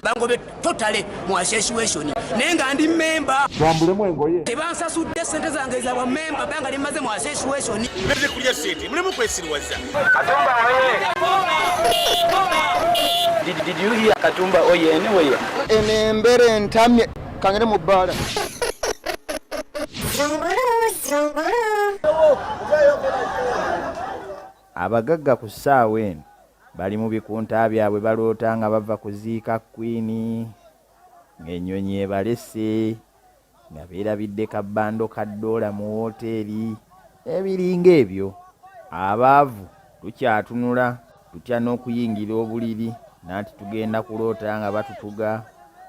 bangobe totale mu association nenga ndi member bambulemu engoye tebansasudde sente zange za bwa member banga limaze mu association mbere kulya sente mulemu kwesiriwaza. Did you hear Katumba oye anyway? Enembere ntamye kangere mu bbala. Abagagga ku ssaawa eno bali mu bikunta byabwe baloota nga bava kuziika kwini ng'ennyonyi ebalese nga beerabidde kabbando ka ddoola mu woteeri ebiringa ebyo. Abaavu tukyatunula tutya n'okuyingira obuliri nanti tugenda kuloota nga batutuga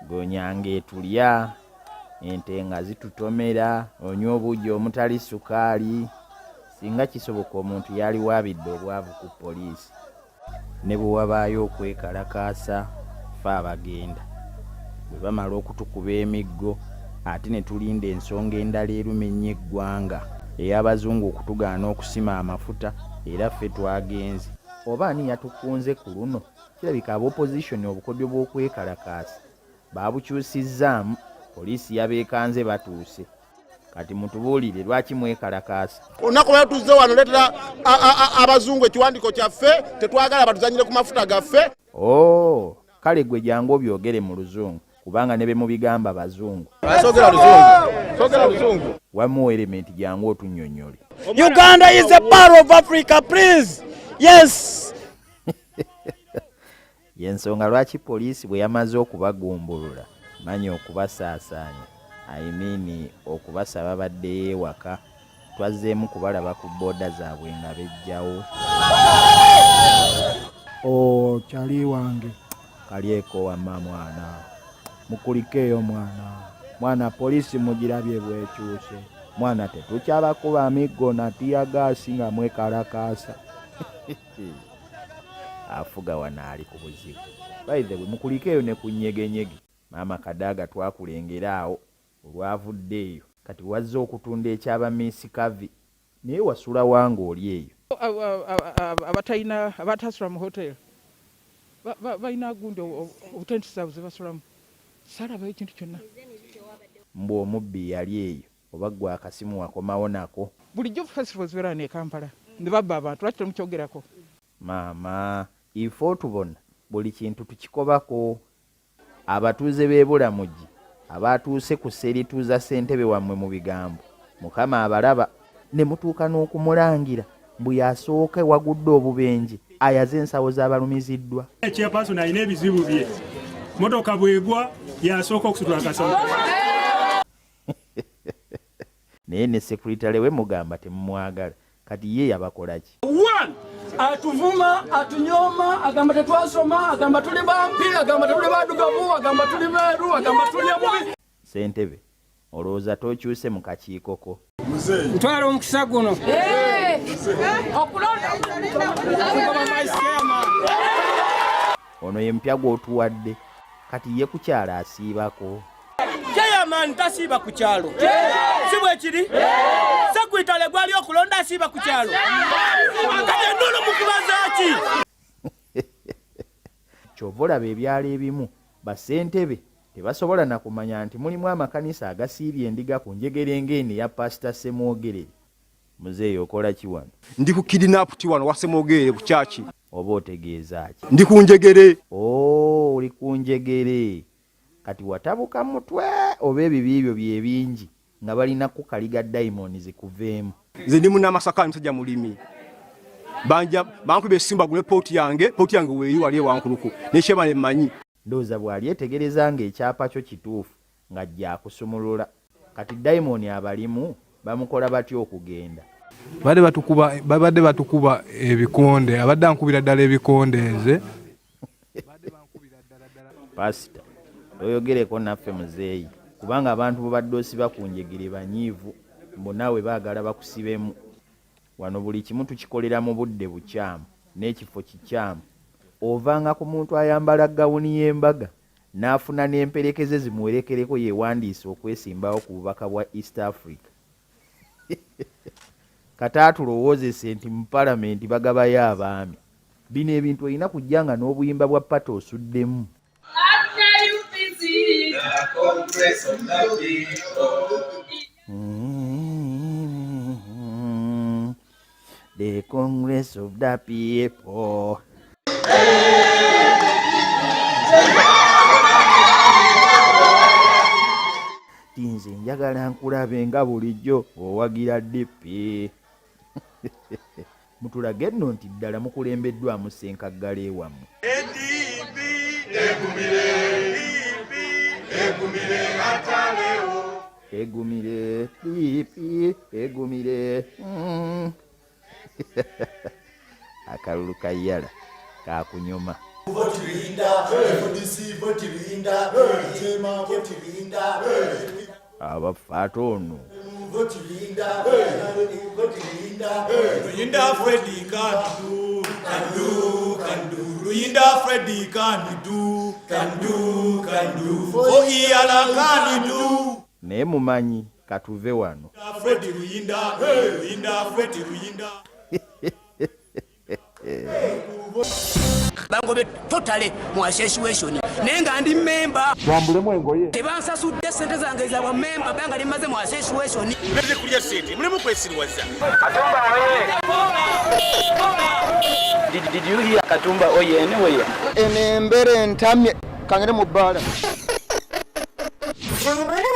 gonyanga etulya ente nga zitutomera onywa obuugi omutali sukaali. Singa kisoboka omuntu yali waabidde obwavu ku poliisi ne bwe wabaayo okwekalakaasa fe abagenda bwe bamala okutukuba emiggo ate ne tulinda ensonga endala erumenya eggwanga ey'abazungu okutugaana okusima amafuta era ffe twagenze. Oba ani yatukunze ku luno? Kirabika ab'opposition obukodyo bw'okwekalakaasa baabukyusizzaamu, poliisi yabeekanze batuuse. Kati mutubuulire lwaki mwekalakaasa? Olunaku lwe tuzze wano leetera abazungu ekiwandiiko kyaffe tetwagala batuzanyire ku mafuta gaffe. Oh, kale gwe jangu obyogere mu Luzungu kubanga ne be mubigamba bazungu. Sogera Luzungu. Wamu element jangu otunnyonnyole. Uganda is a part of Africa, please. Yes. Yensonga lwaki poliisi bwe yamaze okubagumbulula manya okubasaasaanya. I mean okubasaba baddeyo ewaka twazzeemu kubalaba ku booda zaabwe nga bejjawo. o kyali wange Kalyeko wamma mwana mukulikeeyo mwana poliisi mugirabye bwekyuse mwana tetukyabakuba amiggo na tiyagaasi nga mwekalakaasa. Afuga wano ali ku buzibu. By the way mukulikeeyo ne ku nyegenyege maama Kadaaga twakulengera awo olwavuddeeyo kati wazze okutunda ekyabamiisi kavi naye wasula wange oli eyo. Abatayina abatasula mu hotel balina gundi obutentisa buze basulamu salaba ekintu kyonna. Mbu omubbi yali eyo oba gwe akasimu wakomawo nako. Bulijjo festival zibeera ne Kampala ne babba abantu lwaki temukyogerako? Maama ife otubona buli kintu tukikobako. Abatuuze b'ebulamugi abatuuse ku serituuza ssentebe wammwe mu bigambo Mukama abalaba ne mutuuka n'okumulangira mbu yasooka wagudde obubenje ayaze ensawo z'abalumiziddwa. Chairperson alina ebizibu bye motoka bwegwa yasooka okusitula akasawo. Naye ne sekretale we mugamba temumwagala kati ye yabakolaki? Atuvuma, atunyoma, agamba tetwasoma, agamba tuli bampi, agamba tuli badugavu, agamba tuli beeru, agamba tuli abubi. Ssentebe olowooza tokyuse mu kakiikoko? Ntwala omukisa guno. Ono ye mpya gw'otuwadde kati ye ku kyalo asiibako. Chairman tasiiba ku kyalo. Si bwe kiri? Sekwitale gwali okulonda asiiba ku kyalo. Kati ndono mukubaza ki? Kyova olaba ebyalo ebimu bassentebe tebasobola na kumanya nti mulimu amakanisa agasiibye endiga ku njegere ng'eno ya Pastor Semwogerere. Muzeeyi okola ki wano? Ndi ku kidnap ti wano wa Semwogerere ku kyaki. Oba otegeeza ki? Ndi ku njegere. Oh, oli ku njegere. Kati watabuka mutwe oba ebibi byo bye bingi nga balina kukaliga diamond zikuveemu. Nze ndi munnamasaka musajja mulimi. Bankube esimba gule poti yange weeri wali ewankuluku nekyeba ne mmanyi. Ndowooza bw'ali etegereza ng'ekyapa kyo kituufu ng'ajja akusumulula. Kati diamond abalimu bamukola batya okugenda? babadde batukuba ebikonde abadde ankubira ddala ebikonde nze. Pasita toyogereko naffe muzeeyi kubanga abantu babadde osiba ku njegere banyiivu mbu naawe baagala bakusibemu. Wano buli kimu tukikolera mu budde bukyamu n'ekifo kikyamu. Ovanga ku muntu ayambala gawuni y'embaga n'afuna n'emperekeze zimuwerekereko yeewandiisa okwesimbawo ku bubaka bwa East Africa. Kata tulowoozese nti mu palamenti bagabayo abaami. Bino ebintu olina kujja nga n'obuyimba bwa pata osuddemu. The Congress of the People. Tinze njagala nkulabe nga bulijjo owagira DP. Mutulage nno nti ddala mukulembeddwamu Ssenkaggala ewammwe. Egumire DP egumire. Akalulu kayala kakunyuma. Abafaata ono Luyinda Freddy can do. Luyinda Freddy can do. For Iyala can do. naye mumanyi katuve wano. Freddy Luyinda Freddy Luyinda. bangobe totale mu association nenga ndi member Bambulemu engoye. tebansasudde sente zange za bwa member banga limaze mu association Mbere kulya sente mulemu kwesirwaza. Did you hear Katumba Oye anywhere? Enembere ntamye kangere mu bbala. Zungulu